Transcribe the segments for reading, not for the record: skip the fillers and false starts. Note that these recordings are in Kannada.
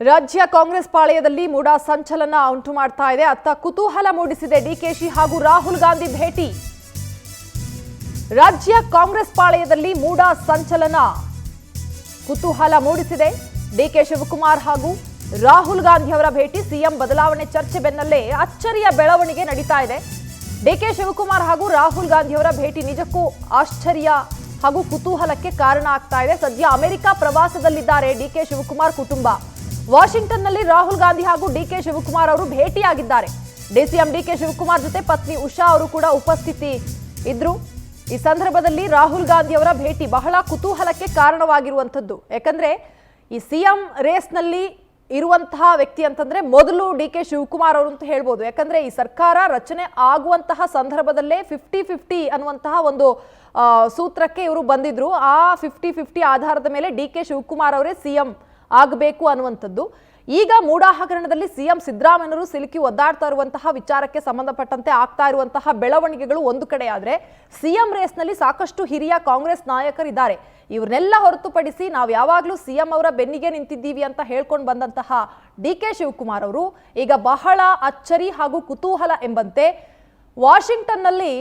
ರಾಜ್ಯ ಕಾಂಗ್ರೆಸ್ ಪಾಳೆಯದಲ್ಲಿ ಮೂಡಾ ಸಂಚಲನ ಉಂಟು ಮಾಡ್ತಾ ಇದೆ. ಅತ್ತ ಕುತೂಹಲ ಮೂಡಿಸಿದೆ ಡಿಕೆಶಿ ಹಾಗೂ ರಾಹುಲ್ ಗಾಂಧಿ ಭೇಟಿ. ರಾಜ್ಯ ಕಾಂಗ್ರೆಸ್ ಪಾಳೆಯದಲ್ಲಿ ಮೂಡಾ ಸಂಚಲನ ಕುತೂಹಲ ಮೂಡಿಸಿದೆ. ಡಿಕೆ ಶಿವಕುಮಾರ್ ಹಾಗೂ ರಾಹುಲ್ ಗಾಂಧಿ ಅವರ ಭೇಟಿ. ಸಿಎಂ ಬದಲಾವಣೆ ಚರ್ಚೆ ಬೆನ್ನಲ್ಲೇ ಅಚ್ಚರಿಯ ಬೆಳವಣಿಗೆ ನಡೀತಾ ಇದೆ. ಡಿಕೆ ಶಿವಕುಮಾರ್ ಹಾಗೂ ರಾಹುಲ್ ಗಾಂಧಿ ಅವರ ಭೇಟಿ ನಿಜಕ್ಕೂ ಆಶ್ಚರ್ಯ ಹಾಗೂ ಕುತೂಹಲಕ್ಕೆ ಕಾರಣ ಆಗ್ತಾ ಇದೆ. ಸದ್ಯ ಅಮೆರಿಕ ಪ್ರವಾಸದಲ್ಲಿದ್ದಾರೆ ಡಿಕೆ ಶಿವಕುಮಾರ್ ಕುಟುಂಬ. ವಾಷಿಂಗ್ಟನ್ನಲ್ಲಿ ರಾಹುಲ್ ಗಾಂಧಿ ಹಾಗೂ ಡಿಕೆ ಶಿವಕುಮಾರ್ ಅವರು ಭೇಟಿಯಾಗಿದ್ದಾರೆ. ಡಿಸಿಎಂ ಡಿಕೆ ಶಿವಕುಮಾರ್ ಜೊತೆ ಪತ್ನಿ ಉಷಾ ಅವರು ಕೂಡ ಉಪಸ್ಥಿತಿ ಇದ್ರು. ಈ ಸಂದರ್ಭದಲ್ಲಿ ರಾಹುಲ್ ಗಾಂಧಿ ಅವರ ಭೇಟಿ ಬಹಳ ಕುತೂಹಲಕ್ಕೆ ಕಾರಣವಾಗಿರುವಂತದ್ದು. ಯಾಕಂದ್ರೆ ಈ ಸಿಎಂ ರೇಸ್ನಲ್ಲಿ ಇರುವಂತಹ ವ್ಯಕ್ತಿ ಅಂತಂದ್ರೆ ಮೊದಲು ಡಿಕೆ ಶಿವಕುಮಾರ್ ಅವರು ಅಂತ ಹೇಳ್ಬೋದು. ಯಾಕಂದ್ರೆ ಈ ಸರ್ಕಾರ ರಚನೆ ಆಗುವಂತಹ ಸಂದರ್ಭದಲ್ಲೇ 50-50 ಅನ್ನುವಂತಹ ಒಂದು ಸೂತ್ರಕ್ಕೆ ಇವರು ಬಂದಿದ್ರು. ಆ 50-50 ಆಧಾರದ ಮೇಲೆ ಡಿಕೆ ಶಿವಕುಮಾರ್ ಅವರೇ ಸಿಎಂ ಆಗಬೇಕು ಅನ್ನುವಂಥದ್ದು. ಈಗ ಮೂಡಾ ಹಗರಣದಲ್ಲಿ ಸಿಎಂ ಸಿದ್ದರಾಮಯ್ಯನವರು ಸಿಲುಕಿ ಒದ್ದಾಡ್ತಾ ಇರುವಂತಹ ವಿಚಾರಕ್ಕೆ ಸಂಬಂಧಪಟ್ಟಂತೆ ಆಗ್ತಾ ಇರುವಂತಹ ಬೆಳವಣಿಗೆಗಳು ಒಂದು ಕಡೆ ಆದ್ರೆ, ಸಿಎಂ ರೇಸ್ನಲ್ಲಿ ಸಾಕಷ್ಟು ಹಿರಿಯ ಕಾಂಗ್ರೆಸ್ ನಾಯಕರಿದ್ದಾರೆ. ಇವ್ರನ್ನೆಲ್ಲ ಹೊರತುಪಡಿಸಿ ನಾವು ಯಾವಾಗಲೂ ಸಿಎಂ ಅವರ ಬೆನ್ನಿಗೆ ನಿಂತಿದ್ದೀವಿ ಅಂತ ಹೇಳ್ಕೊಂಡು ಬಂದಂತಹ ಡಿಕೆ ಶಿವಕುಮಾರ್ ಅವರು ಈಗ ಬಹಳ ಅಚ್ಚರಿ ಹಾಗೂ ಕುತೂಹಲ ಎಂಬಂತೆ ವಾಷಿಂಗ್ಟನ್ನಲ್ಲಿ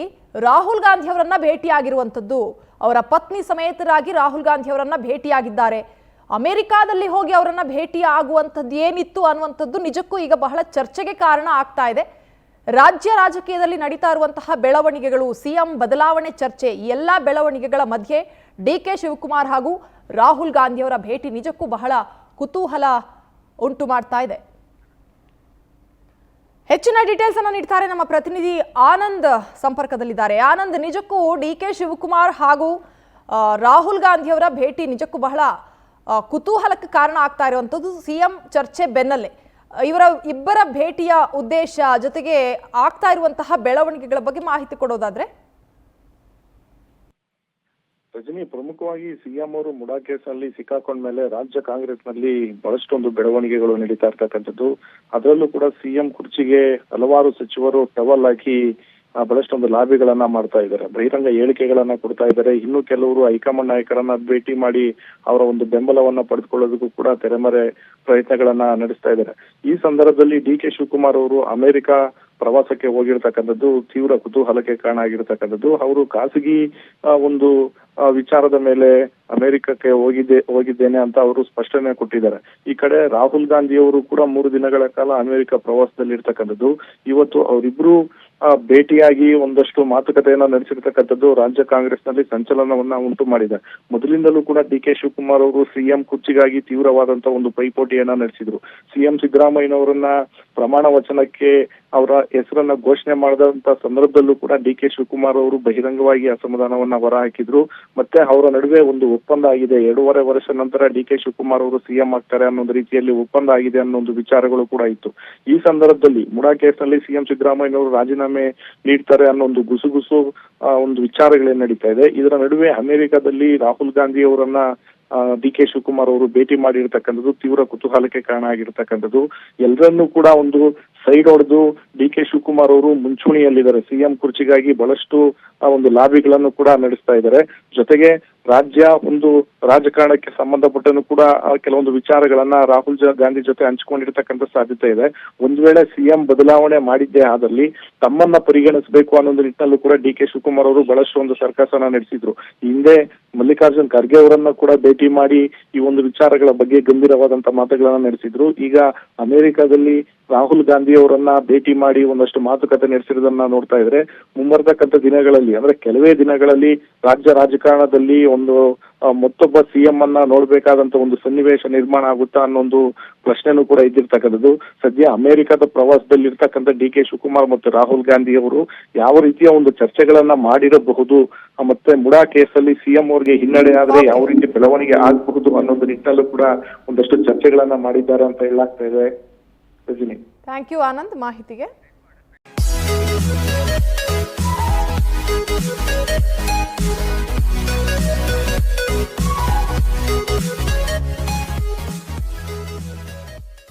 ರಾಹುಲ್ ಗಾಂಧಿ ಅವರನ್ನ ಭೇಟಿಯಾಗಿರುವಂಥದ್ದು. ಅವರ ಪತ್ನಿ ಸಮೇತರಾಗಿ ರಾಹುಲ್ ಗಾಂಧಿ ಅವರನ್ನ ಭೇಟಿಯಾಗಿದ್ದಾರೆ. ಅಮೆರಿಕಾದಲ್ಲಿ ಹೋಗಿ ಅವರನ್ನ ಭೇಟಿ ಆಗುವಂಥದ್ದು ಏನಿತ್ತು ಅನ್ನುವಂಥದ್ದು ನಿಜಕ್ಕೂ ಈಗ ಬಹಳ ಚರ್ಚೆಗೆ ಕಾರಣ ಆಗ್ತಾ ಇದೆ. ರಾಜ್ಯ ರಾಜಕೀಯದಲ್ಲಿ ನಡೀತಾ ಇರುವಂತಹ ಬೆಳವಣಿಗೆಗಳು, ಸಿಎಂ ಬದಲಾವಣೆ ಚರ್ಚೆ, ಈ ಎಲ್ಲ ಬೆಳವಣಿಗೆಗಳ ಮಧ್ಯೆ ಡಿಕೆ ಶಿವಕುಮಾರ್ ಹಾಗೂ ರಾಹುಲ್ ಗಾಂಧಿ ಅವರ ಭೇಟಿ ನಿಜಕ್ಕೂ ಬಹಳ ಕುತೂಹಲ ಉಂಟು ಮಾಡ್ತಾ ಇದೆ. ಹೆಚ್ಚಿನ ಡೀಟೇಲ್ಸ್ ಅನ್ನು ನೀಡ್ತಾರೆ ನಮ್ಮ ಪ್ರತಿನಿಧಿ ಆನಂದ್ ಸಂಪರ್ಕದಲ್ಲಿದ್ದಾರೆ. ಆನಂದ್, ನಿಜಕ್ಕೂ ಡಿಕೆ ಶಿವಕುಮಾರ್ ಹಾಗೂ ರಾಹುಲ್ ಗಾಂಧಿ ಅವರ ಭೇಟಿ ನಿಜಕ್ಕೂ ಬಹಳ ಕುತೂಹಲಕ್ಕೆ ಕಾರಣ ಆಗ್ತಾ ಇರುವಂಥದ್ದು ಸಿಎಂ ಚರ್ಚೆ ಬೆನ್ನಲ್ಲೇ. ಇವರ ಇಬ್ಬರ ಭೇಟಿಯ ಉದ್ದೇಶ ಜೊತೆಗೆ ಆಗ್ತಾ ಇರುವಂತಹ ಬೆಳವಣಿಗೆಗಳ ಬಗ್ಗೆ ಮಾಹಿತಿ ಕೊಡೋದಾದ್ರೆ? ರಜನಿ, ಪ್ರಮುಖವಾಗಿ ಸಿಎಂ ಅವರು ಮುಡಾ ಕೇಸ್ನಲ್ಲಿ ಸಿಕ್ಕಾಕೊಂಡ ಮೇಲೆ ರಾಜ್ಯ ಕಾಂಗ್ರೆಸ್ ನಲ್ಲಿ ಬಹಳಷ್ಟೊಂದು ಬೆಳವಣಿಗೆಗಳು ನಡೀತಾ ಇರ್ತಕ್ಕಂಥದ್ದು. ಅದರಲ್ಲೂ ಕೂಡ ಸಿಎಂ ಕುರ್ಚಿಗೆ ಹಲವಾರು ಸಚಿವರು ಟವಲ್ ಹಾಕಿ ಬಹಳಷ್ಟೊಂದು ಲಾಬಿಗಳನ್ನ ಮಾಡ್ತಾ ಇದ್ದಾರೆ, ಬಹಿರಂಗ ಹೇಳಿಕೆಗಳನ್ನ ಕೊಡ್ತಾ ಇದ್ದಾರೆ. ಇನ್ನು ಕೆಲವರು ಹೈಕಮಾಂಡ್ ನಾಯಕರನ್ನ ಭೇಟಿ ಮಾಡಿ ಅವರ ಒಂದು ಬೆಂಬಲವನ್ನ ಪಡೆದುಕೊಳ್ಳೋದಕ್ಕೂ ಕೂಡ ತೆರೆಮರೆ ಪ್ರಯತ್ನಗಳನ್ನ ನಡೆಸ್ತಾ ಇದ್ದಾರೆ. ಈ ಸಂದರ್ಭದಲ್ಲಿ ಡಿಕೆ ಶಿವಕುಮಾರ್ ಅವರು ಅಮೆರಿಕ ಪ್ರವಾಸಕ್ಕೆ ಹೋಗಿರ್ತಕ್ಕಂಥದ್ದು ತೀವ್ರ ಕುತೂಹಲಕ್ಕೆ ಕಾರಣ ಆಗಿರ್ತಕ್ಕಂಥದ್ದು. ಅವರು ಖಾಸಗಿ ಒಂದು ವಿಚಾರದ ಮೇಲೆ ಅಮೆರಿಕಕ್ಕೆ ಹೋಗಿದ್ದೇನೆ ಅಂತ ಅವರು ಸ್ಪಷ್ಟನೆ ಕೊಟ್ಟಿದ್ದಾರೆ. ಈ ಕಡೆ ರಾಹುಲ್ ಗಾಂಧಿ ಅವರು ಕೂಡ 3 ದಿನಗಳ ಕಾಲ ಅಮೆರಿಕ ಪ್ರವಾಸದಲ್ಲಿ ಇರ್ತಕ್ಕಂಥದ್ದು. ಇವತ್ತು ಅವರಿಬ್ರು ಭೇಟಿಯಾಗಿ ಒಂದಷ್ಟು ಮಾತುಕತೆಯನ್ನ ನಡೆಸಿರ್ತಕ್ಕಂಥದ್ದು ರಾಜ್ಯ ಕಾಂಗ್ರೆಸ್ ನಲ್ಲಿ ಸಂಚಲನವನ್ನ ಉಂಟು ಮಾಡಿದೆ. ಮೊದಲಿಂದಲೂ ಕೂಡ ಡಿಕೆ ಶಿವಕುಮಾರ್ ಅವರು ಸಿಎಂ ಕುರ್ಚಿಗಾಗಿ ತೀವ್ರವಾದಂತಹ ಒಂದು ಪೈಪೋಟಿಯನ್ನ ನಡೆಸಿದ್ರು. ಸಿಎಂ ಸಿದ್ದರಾಮಯ್ಯನವರನ್ನ ಪ್ರಮಾಣ ವಚನಕ್ಕೆ ಅವರ ಹೆಸರನ್ನ ಘೋಷಣೆ ಮಾಡಿದಂತ ಸಂದರ್ಭದಲ್ಲೂ ಕೂಡ ಡಿಕೆ ಶಿವಕುಮಾರ್ ಅವರು ಬಹಿರಂಗವಾಗಿ ಅಸಮಾಧಾನವನ್ನ ಹೊರಹಾಕಿದ್ರು. ಮತ್ತೆ ಅವರ ನಡುವೆ ಒಂದು ಒಪ್ಪಂದ ಆಗಿದೆ. 2.5 ವರ್ಷ ನಂತರ ಡಿಕೆ ಶಿವಕುಮಾರ್ ಅವರು ಸಿಎಂ ಆಗ್ತಾರೆ ಅನ್ನೋ ರೀತಿಯಲ್ಲಿ ಒಪ್ಪಂದ ಆಗಿದೆ ಅನ್ನೋ ಒಂದು ವಿಚಾರಗಳು ಕೂಡ ಇತ್ತು. ಈ ಸಂದರ್ಭದಲ್ಲಿ ಮುಡಾ ಕೇಸ್ನಲ್ಲಿ ಸಿಎಂ ಸಿದ್ದರಾಮಯ್ಯನವರು ರಾಜೀನಾಮೆ ನೀಡ್ತಾರೆ ಅನ್ನೋ ಒಂದು ಗುಸುಗುಸು ಒಂದು ವಿಚಾರಗಳೇನ್ ನಡೀತಾ ಇದೆ. ಇದರ ನಡುವೆ ಅಮೆರಿಕದಲ್ಲಿ ರಾಹುಲ್ ಗಾಂಧಿ ಅವರನ್ನ ಡಿಕೆ ಶಿವಕುಮಾರ್ ಅವರು ಭೇಟಿ ಮಾಡಿರ್ತಕ್ಕಂಥದ್ದು ತೀವ್ರ ಕುತೂಹಲಕ್ಕೆ ಕಾರಣ ಆಗಿರ್ತಕ್ಕಂಥದ್ದು. ಎಲ್ಲರನ್ನೂ ಕೂಡ ಒಂದು ಸೈಡ್ ಹೊಡೆದು ಡಿಕೆ ಶಿವಕುಮಾರ್ ಅವರು ಮುಂಚೂಣಿಯಲ್ಲಿದ್ದಾರೆ. ಸಿಎಂ ಕುರ್ಚಿಗಾಗಿ ಬಹಳಷ್ಟು ಒಂದು ಲಾಬಿಗಳನ್ನು ಕೂಡ ನಡೆಸ್ತಾ ಇದ್ದಾರೆ. ಜೊತೆಗೆ ರಾಜ್ಯ ಒಂದು ರಾಜಕಾರಣಕ್ಕೆ ಸಂಬಂಧಪಟ್ಟನು ಕೂಡ ಕೆಲವೊಂದು ವಿಚಾರಗಳನ್ನ ರಾಹುಲ್ ಗಾಂಧಿ ಜೊತೆ ಹಂಚಿಕೊಂಡಿರ್ತಕ್ಕಂಥ ಸಾಧ್ಯತೆ ಇದೆ. ಒಂದ್ ವೇಳೆ ಸಿಎಂ ಬದಲಾವಣೆ ಮಾಡಿದ್ದೇ ಆದಲ್ಲಿ ತಮ್ಮನ್ನ ಪರಿಗಣಿಸಬೇಕು ಅನ್ನೋ ನಿಟ್ಟಿನಲ್ಲೂ ಕೂಡ ಡಿಕೆ ಶಿವಕುಮಾರ್ ಅವರು ಬಹಳಷ್ಟು ಒಂದು ಸರ್ಕಸನ್ನ ನಡೆಸಿದ್ರು. ಹಿಂದೆ ಮಲ್ಲಿಕಾರ್ಜುನ್ ಖರ್ಗೆ ಅವರನ್ನ ಕೂಡ ಭೇಟಿ ಮಾಡಿ ಈ ಒಂದು ವಿಚಾರಗಳ ಬಗ್ಗೆ ಗಂಭೀರವಾದಂತ ಮಾತುಗಳನ್ನ ನಡೆಸಿದ್ರು. ಈಗ ಅಮೆರಿಕದಲ್ಲಿ ರಾಹುಲ್ ಗಾಂಧಿ ಅವರನ್ನ ಭೇಟಿ ಮಾಡಿ ಒಂದಷ್ಟು ಮಾತುಕತೆ ನಡೆಸಿರೋದನ್ನ ನೋಡ್ತಾ ಇದ್ರೆ, ಮುಂಬರ್ತಕ್ಕಂಥ ದಿನಗಳಲ್ಲಿ ಅಂದ್ರೆ ಕೆಲವೇ ದಿನಗಳಲ್ಲಿ ರಾಜ್ಯ ರಾಜಕಾರಣದಲ್ಲಿ ಒಂದು ಮತ್ತೊಬ್ಬ ಸಿಎಂ ಅನ್ನ ನೋಡ್ಬೇಕಾದಂತ ಒಂದು ಸನ್ನಿವೇಶ ನಿರ್ಮಾಣ ಆಗುತ್ತಾ ಅನ್ನೊಂದು ಪ್ರಶ್ನೆನೂ ಕೂಡ ಇದ್ದಿರ್ತಕ್ಕಂಥದ್ದು. ಸದ್ಯ ಅಮೆರಿಕದ ಪ್ರವಾಸದಲ್ಲಿ ಇರ್ತಕ್ಕಂಥ ಡಿಕೆ ಶಿವಕುಮಾರ್ ಮತ್ತು ರಾಹುಲ್ ಗಾಂಧಿ ಅವರು ಯಾವ ರೀತಿಯ ಒಂದು ಚರ್ಚೆಗಳನ್ನ ಮಾಡಿರಬಹುದು, ಮತ್ತೆ ಮುಡಾ ಕೇಸಲ್ಲಿ ಸಿಎಂ ಅವರಿಗೆ ಹಿನ್ನಡೆ ಆದ್ರೆ ಯಾವ ರೀತಿ ಬೆಳವಣಿಗೆ ಆಗಬಹುದು ಅನ್ನೋದು ನಿಟ್ಟಿನಲ್ಲೂ ಕೂಡ ಒಂದಷ್ಟು ಚರ್ಚೆಗಳನ್ನ ಮಾಡಿದ್ದಾರೆ ಅಂತ ಹೇಳಲಾಗ್ತಾ ಇದೆ. ರಜನಿ, ಥ್ಯಾಂಕ್ ಯು ಆನಂದ್ ಮಾಹಿತಿಗೆ.